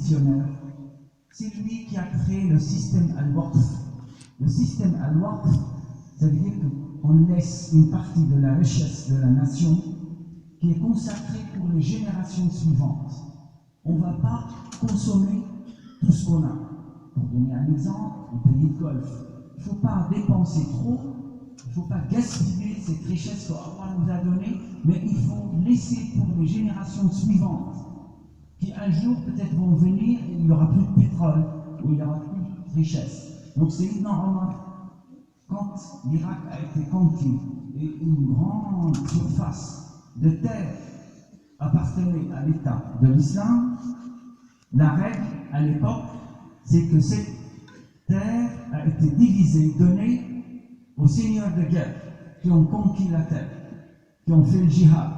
visionnaire. C'est lui qui a créé le système Al-Waqf. Le système Al-Waqf, ça veut dire qu'on laisse une partie de la richesse de la nation qui est consacrée pour les générations suivantes. On ne va pas consommer tout ce qu'on a. Pour donner un exemple, le pays de Golfe. Il ne faut pas dépenser trop, il ne faut pas gaspiller cette richesse qu'Allah nous a donnée, mais il faut laisser pour les générations suivantes, qui un jour peut-être vont venir et il n'y aura plus de pétrole, ou il n'y aura plus de richesse. Donc c'est énorme. Quand l'Irak a été conquis et une grande surface de terre appartenait à l'État de l'islam, la règle à l'époque, c'est que cette terre a été divisée, donnée aux seigneurs de guerre qui ont conquis la terre, qui ont fait le djihad,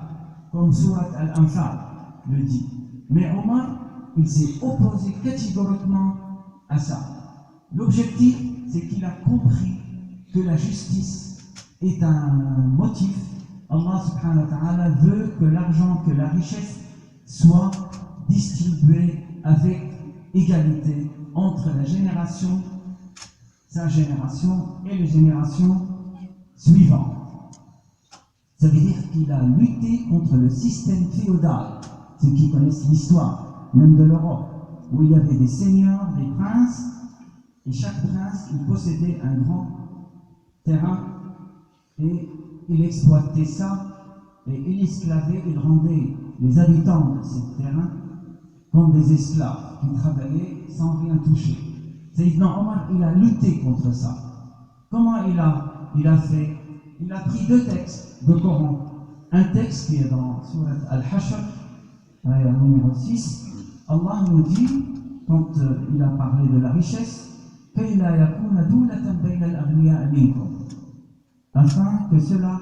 comme Surat Al-Anfal le dit. Mais Omar, il s'est opposé catégoriquement à ça. L'objectif, c'est qu'il a compris que la justice est un motif. Allah subhanahu wa ta'ala veut que l'argent, que la richesse soit distribuée avec égalité entre la génération, sa génération et les générations suivantes. Ça veut dire qu'il a lutté contre le système féodal. Ceux qui connaissent l'histoire, même de l'Europe, où il y avait des seigneurs, des princes, et chaque prince, il possédait un grand terrain, et il exploitait ça, et il esclavait, il rendait les habitants de ce terrain comme des esclaves qui travaillaient sans rien toucher. Sayyidina Omar, il a lutté contre ça. Comment il a fait? Il a pris deux textes de Coran. Un texte qui est dans Surat Al-Hashr, ayat numéro 6. Allah nous dit, quand il a parlé de la richesse, afin que cela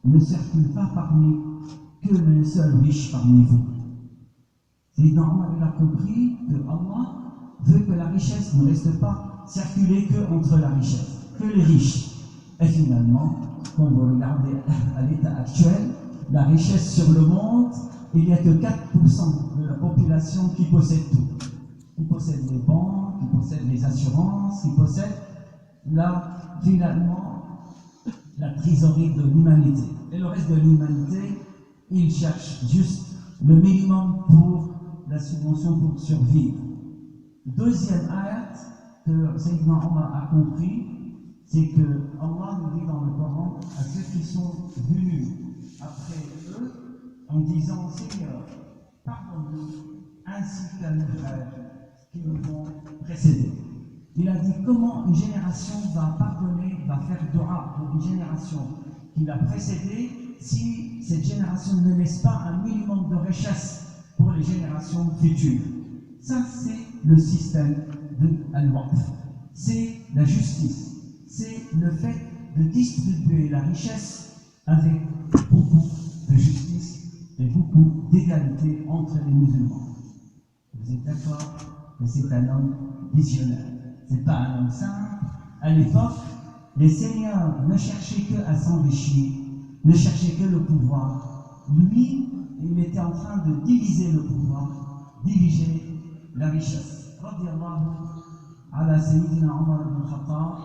ne circule pas parmi que les seuls riches parmi vous. Sayyidina Omar, il a compris que Allah veut que la richesse ne reste pas circuler que entre la richesse, que les riches. Et finalement, quand vous regardez à l'état actuel, la richesse sur le monde, il n'y a que 4% de la population qui possède tout. Qui possède les banques, qui possède les assurances, qui possède finalement la trésorerie de l'humanité. Et le reste de l'humanité, il cherche juste le minimum pour la subvention pour survivre. Deuxième ayat que Sayyidina Omar a compris, c'est que Allah nous dit dans le Coran à ceux qui sont venus après eux en disant Seigneur, pardonne-nous ainsi qu'à nos frères qui nous ont précédés. Il a dit comment une génération va pardonner, va faire dua pour une génération qui l'a précédée si cette génération ne laisse pas un minimum de richesse pour les générations futures. Ça, c'est le système de Al-Waqf. C'est la justice. C'est le fait de distribuer la richesse avec beaucoup de justice et beaucoup d'égalité entre les musulmans. Vous êtes d'accord que c'est un homme visionnaire. Ce n'est pas un homme simple. À l'époque, les seigneurs ne cherchaient que à s'enrichir, ne cherchaient que le pouvoir. Lui, il était en train de diviser le pouvoir, diviser la richesse. Radiallahu ala Sayyidina Omar ibn Khattab.